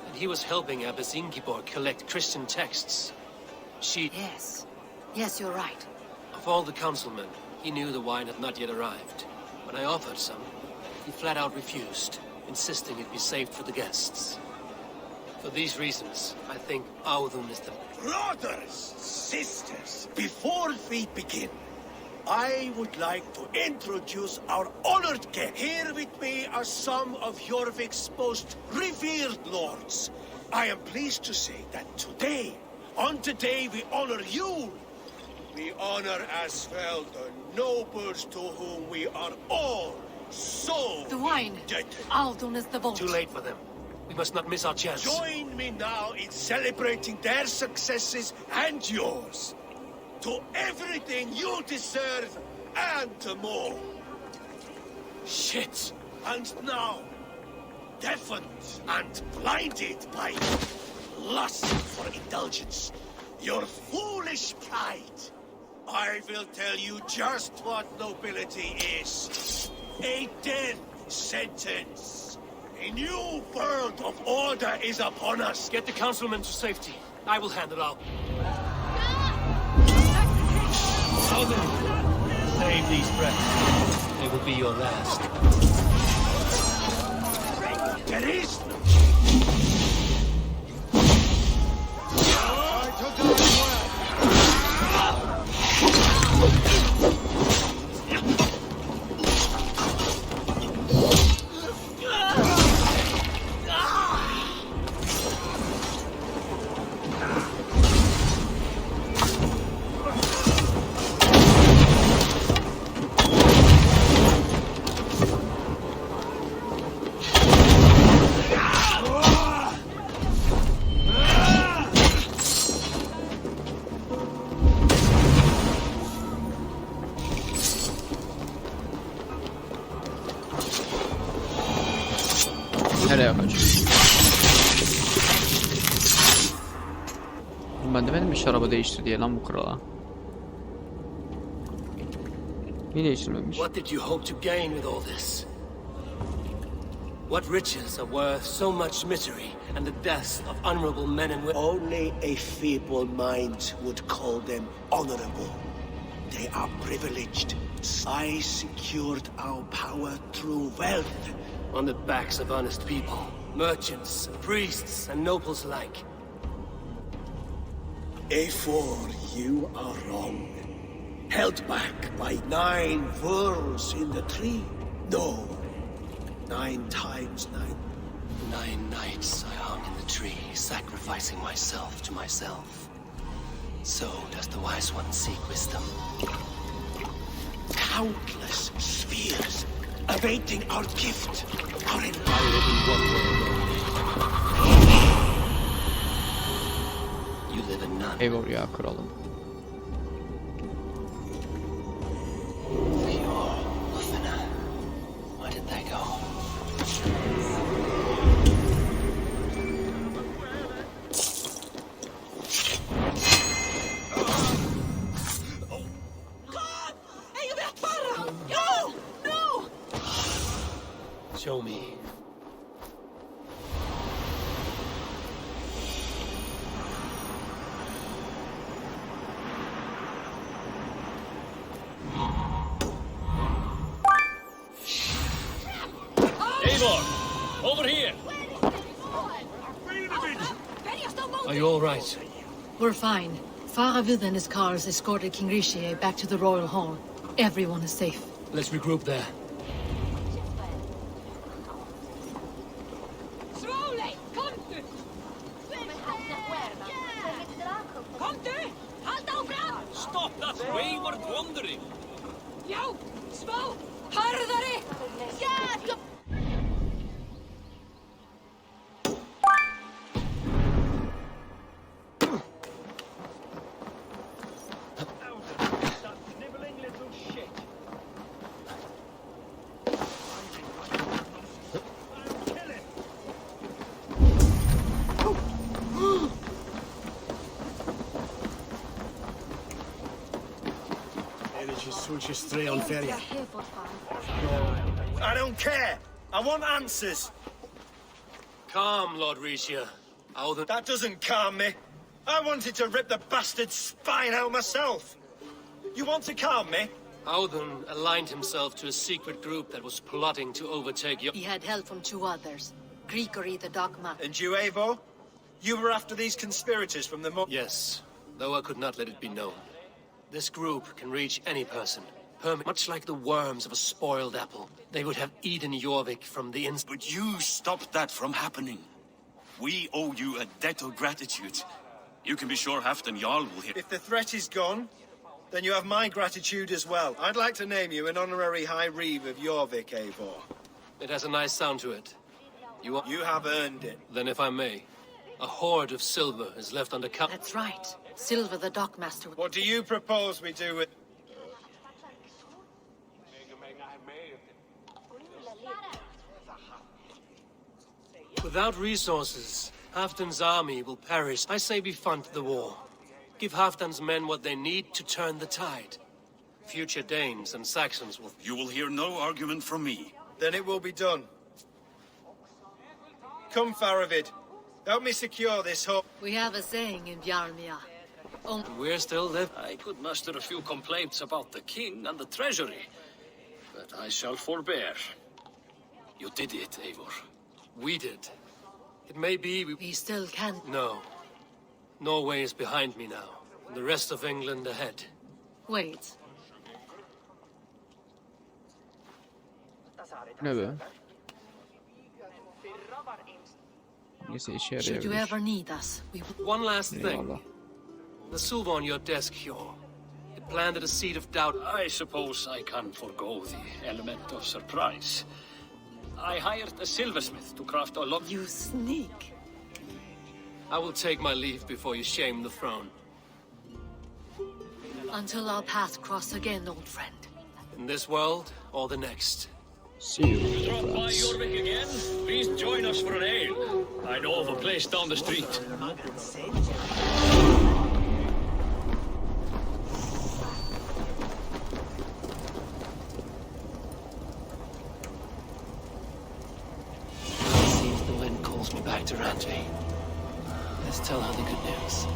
And he was helping Abbess Ingeborg collect Christian texts. Yes. Yes, you're right. Of all the councilmen, he knew the wine had not yet arrived. When I offered some, he flat out refused, insisting it be saved for the guests. For these reasons, I think Audun is the... Brothers, sisters, before we begin, I would like to introduce our honored guest. Here with me are some of Jorvik's most revered lords. I am pleased to say that today, on the day we honor you, we honor as well the nobles to whom we are all so The wine. indebted. Audun is the vault. Too late for them. We must not miss our chance. Join me now in celebrating their successes and yours. To everything you deserve and more. Shit! And now, deafened and blinded by lust for indulgence, your foolish pride, I will tell you just what nobility is. A death sentence. A new world of order is upon us. Get the councilmen to safety. I will hand it out. Save these breaths. They will be your last. There is... Nereye kaçıyor? Ben demedim mi şarabı değiştir diye lan bu krala? Niye değiştirmemiş? What did you hope to gain with all this? What riches are worth so much misery and the deaths of honorable men and women? Only a feeble mind would call them honorable. They are privileged. I secured our power through wealth. On the backs of honest people. Merchants, priests, and nobles alike. A4, you are wrong. Held back by 9 worlds in the tree? No. 9 times 9. 9 nights I hung in the tree, sacrificing myself to myself. So does the wise one seek wisdom. Countless spheres awaiting our gift, our You live in none. Eyvah ya kralım. Where did they go? Show me. Eivor, over here. Are you all right? We're fine. Faravid and his cars escorted King Rishi back to the royal hall. Everyone is safe. Let's regroup there. Slowly! Kom du! Kom du! Halt down ground! Stop that wayward wandering! Yo! Små! Harðari! Ja! I don't care. I want answers. Calm, Lord Rishi. That doesn't calm me. I wanted to rip the bastard's spine out myself. You want to calm me? Audun aligned himself to a secret group that was plotting to overtake you. He had help from 2 others. Grigori the Dogma. And you, Eivor? You were after these conspirators from the Yes, though I could not let it be known. This group can reach any person. Much like the worms of a spoiled apple. They would have eaten Jorvik from the inside. But you stopped that from happening. We owe you a debt of gratitude. You can be sure Halfdan Jarl will hear. If the threat is gone, then you have my gratitude as well. I'd like to name you an honorary High Reeve of Jorvik, Eivor. It has a nice sound to it. You have earned it. Then if I may, a hoard of silver is left under cap. That's right. Silver the Dockmaster. What do you propose we do with... Without resources, Halfdan's army will perish. I say we fund the war. Give Halfdan's men what they need to turn the tide. Future Danes and Saxons will... You will hear no argument from me. Then it will be done. Come, Faravid. Help me secure this hub. We have a saying in Bjarmia. We're still there. I could muster a few complaints about the king and the treasury, but I shall forbear. You did it, Eivor. We did. It may be we still can. No. Norway is behind me now. And the rest of England ahead. Wait. Ne be? Neyse işe Should you yarayabilir. ever need us, we will... One last thing. Eyvallah. The silver on your desk, Hjor. It planted a seed of doubt. I suppose I can forgo the element of surprise. I hired a silversmith to craft a lot. You sneak. I will take my leave before you shame the throne. Until our paths cross again, old friend. In this world or the next. See you. Drop by Jorvik again? Please join us for an ale. I know of a place down the street. Seems the wind calls me back to Randvi. Let's tell her the good news.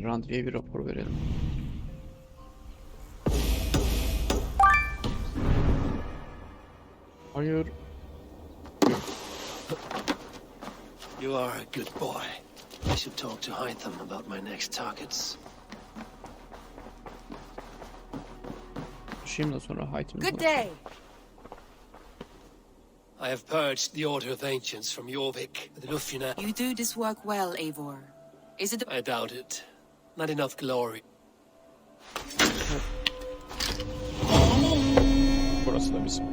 Randevuya bir rapor verelim. Hayır. You are a good boy. I should talk to Hytham about my next targets. Düşeyim de sonra Hayt'ım. Good day. I have purged the Order of Ancients from Jorvik, the Lufina. You do this work well, Eivor. Is it... I doubt it. Not enough glory. Burası da bizim.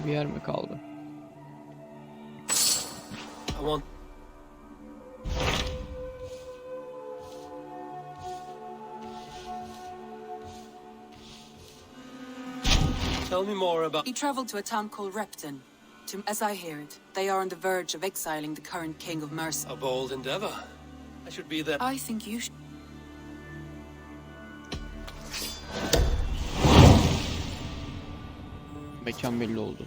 Bir yer mi kaldı? I want... Tell me more about... He traveled to a town called Repton. As I hear it, they are on the verge of exiling the current king of Mercia. A bold endeavor. I should be there. I think you should... Mekan belli oldu.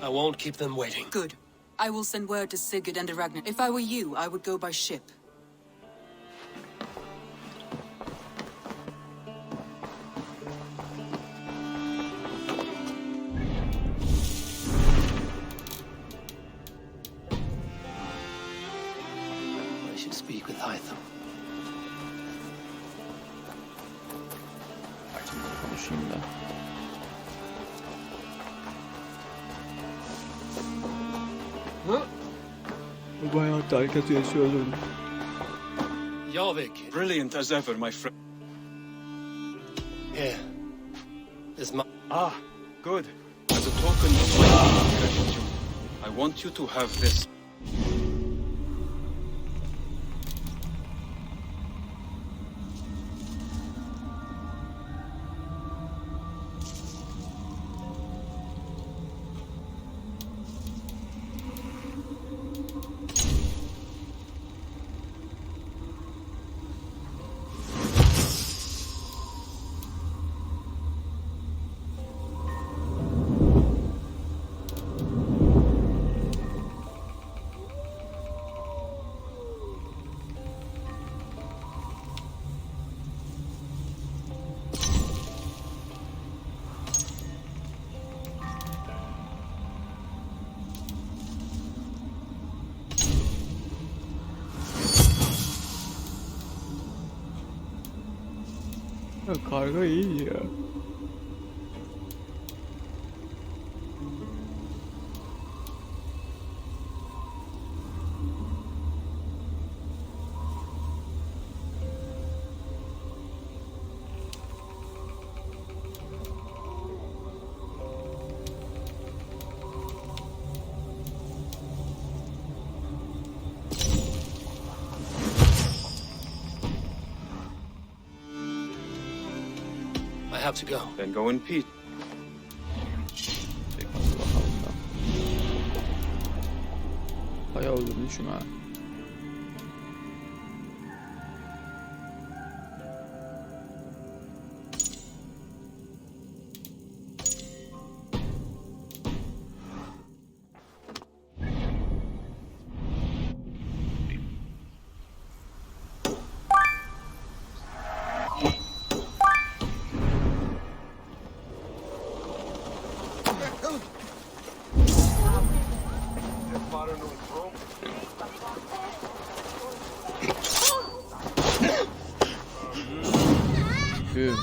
I won't keep them waiting. Good. I will send word to Sigurd and Ragnar. If I were you, I would go by ship. should speak with Hytham. Konuşayım da. Bayağı harika yaşıyordum. Jorvik. Brilliant as ever, my friend. Here. Is my... Ah, good. As a token of my gratitude, I want you to have this. Karga iyi ya. I have to go. Then go in peace. Bayağı öldürdün şunu ha. Bölüm.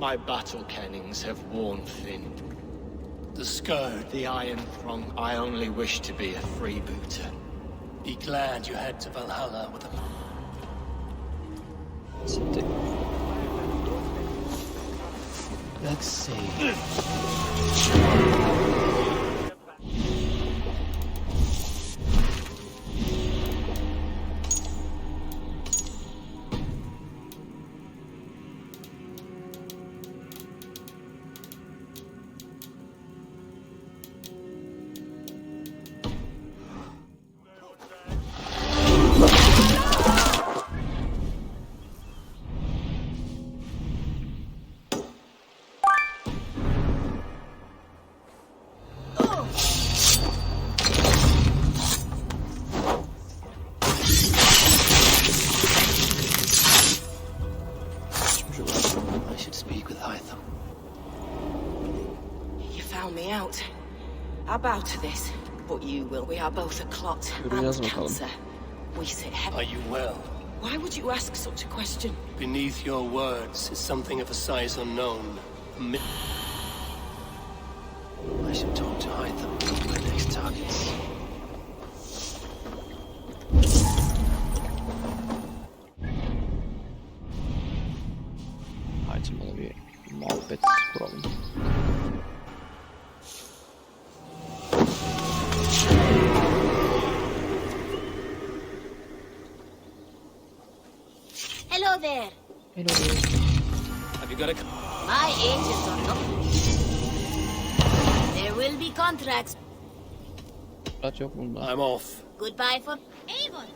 My battle kennings have worn thin. The scourge, the iron throng. I only wish to be a freebooter. Be glad you head to Valhalla with a... Let's see. I bow to this, but you will. We are both a clot and cancer. We sit heavy. Are you well? Why would you ask such a question? Beneath your words is something of a size unknown. I should talk to Hytham. My next targets. Hytham'la bir muhabbet kuralım. Hello there. Hello there. Have you got a... My agents are not. There will be contracts. Yok bunda. I'm off. Goodbye for Avon.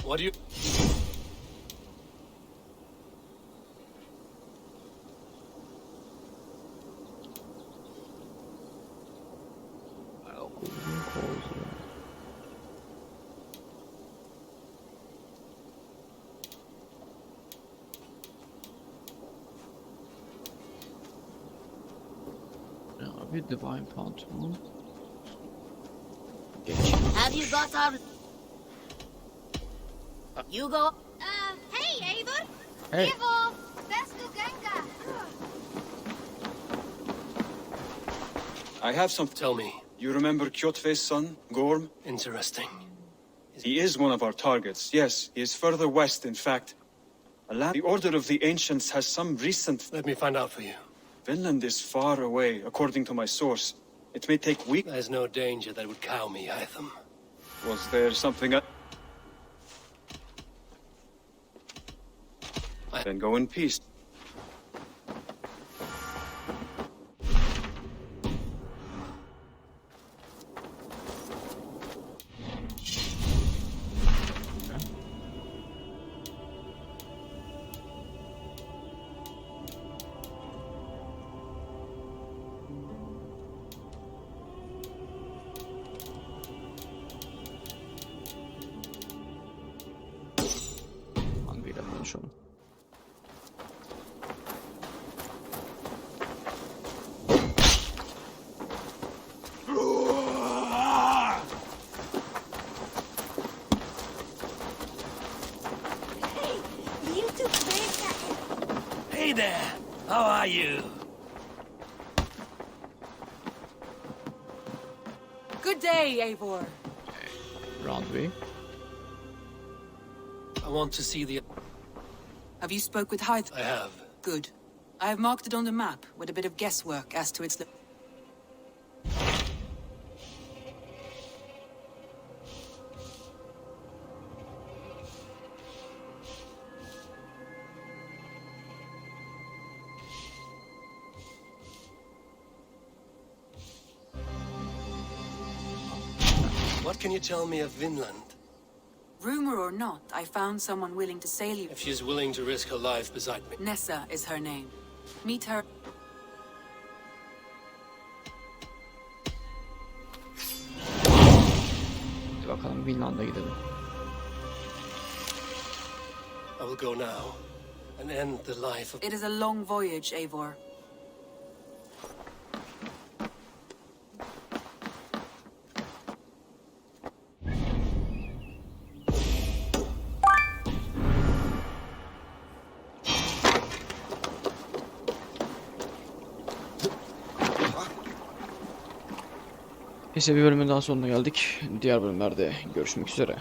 What do you... Bir Divine Pantolon. Have you got our... You go... Hey, Eivor! Hey. Eivor! Vesku Genga! I have some. Tell me. You remember Kjotve's son, Gorm? Interesting. He is one of our targets. Yes, he is further west, in fact. The Order of the Ancients has some recent... Let me find out for you. Vinland is far away, according to my source. It may take weeks. There's no danger that would cow me, Hytham. Was there something... Then go in peace. Hangiyle konuşalım? Hey there! How are you? Good day, Eivor. Randvi. I want to see the... Have you spoke with Hythe? I have. Good. I have marked it on the map with a bit of guesswork as to its... What can you tell me of Vinland? Rumor or not, I found someone willing to sail you. If she's willing to risk her life beside me. Nessa is her name. Meet her. Hadi bakalım Vinland'a gidelim. I will go now and end the life of... It is a long voyage, Eivor. Neyse bir bölümün daha sonuna geldik. Diğer bölümlerde görüşmek üzere.